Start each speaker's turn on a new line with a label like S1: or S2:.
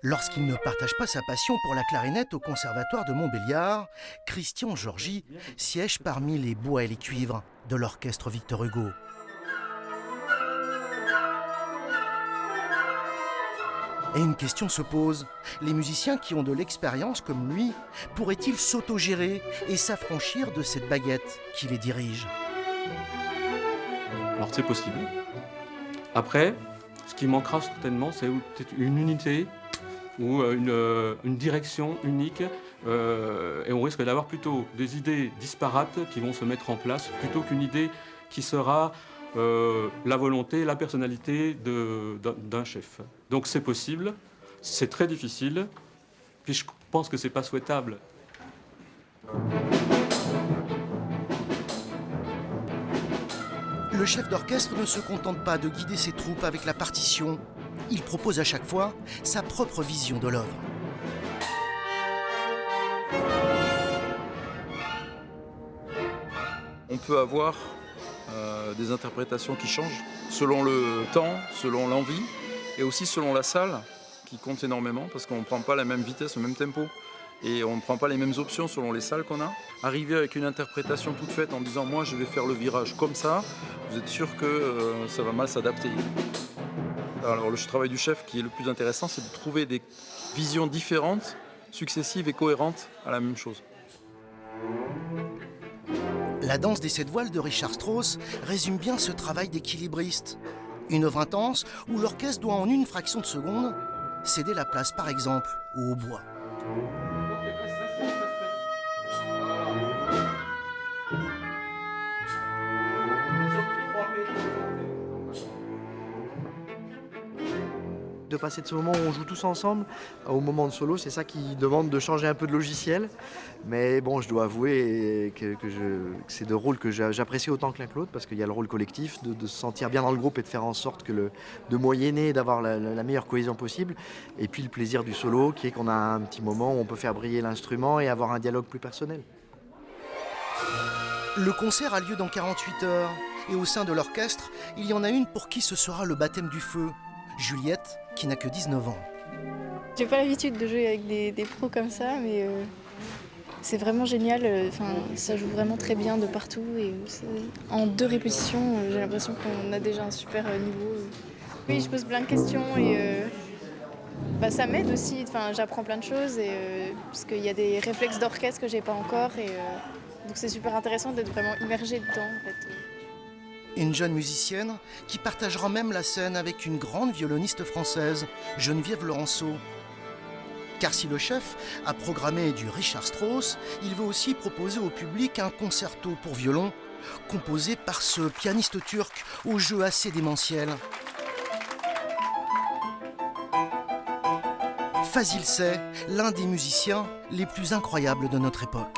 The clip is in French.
S1: Lorsqu'il ne partage pas sa passion pour la clarinette au conservatoire de Montbéliard, Christian Georgy siège parmi les bois et les cuivres de l'orchestre Victor Hugo. Et une question se pose, les musiciens qui ont de l'expérience comme lui, pourraient-ils s'autogérer et s'affranchir de cette baguette qui les dirige?
S2: Alors c'est possible. Après, ce qui manquera certainement, c'est peut-être une unité ou une direction unique, et on risque d'avoir plutôt des idées disparates qui vont se mettre en place, plutôt qu'une idée qui sera la volonté, la personnalité d'un chef. Donc c'est possible, c'est très difficile, puis je pense que c'est pas souhaitable.
S1: Le chef d'orchestre ne se contente pas de guider ses troupes avec la partition. Il propose à chaque fois sa propre vision de l'œuvre.
S3: On peut avoir des interprétations qui changent selon le temps, selon l'envie et aussi selon la salle qui compte énormément parce qu'on ne prend pas la même vitesse, le même tempo et on ne prend pas les mêmes options selon les salles qu'on a. Arriver avec une interprétation toute faite en disant moi je vais faire le virage comme ça, vous êtes sûr que ça va mal s'adapter. Alors le travail du chef qui est le plus intéressant, c'est de trouver des visions différentes, successives et cohérentes à la même chose.
S1: La danse des 7 voiles de Richard Strauss résume bien ce travail d'équilibriste. Une œuvre intense où l'orchestre doit en une fraction de seconde céder la place par exemple au hautbois.
S4: De passer de ce moment où on joue tous ensemble au moment de solo, c'est ça qui demande de changer un peu de logiciel. Mais bon, je dois avouer que c'est deux rôles que j'apprécie autant que l'un que l'autre, parce qu'il y a le rôle collectif, de se sentir bien dans le groupe et de faire en sorte de moyenner, d'avoir la meilleure cohésion possible. Et puis le plaisir du solo, qui est qu'on a un petit moment où on peut faire briller l'instrument et avoir un dialogue plus personnel.
S1: Le concert a lieu dans 48 heures. Et au sein de l'orchestre, il y en a une pour qui ce sera le baptême du feu. Juliette, qui n'a que 19 ans.
S5: J'ai pas l'habitude de jouer avec des pros comme ça, mais c'est vraiment génial. Ça joue vraiment très bien de partout. Et en 2 répétitions, j'ai l'impression qu'on a déjà un super niveau. Oui, je pose plein de questions et ça m'aide aussi. J'apprends plein de choses parce qu'il y a des réflexes d'orchestre que j'ai pas encore. Donc c'est super intéressant d'être vraiment immergée dedans. En fait.
S1: Une jeune musicienne qui partagera même la scène avec une grande violoniste française, Geneviève Laurenceau. Car si le chef a programmé du Richard Strauss, il veut aussi proposer au public un concerto pour violon, composé par ce pianiste turc au jeu assez démentiel. Fazil Say, l'un des musiciens les plus incroyables de notre époque.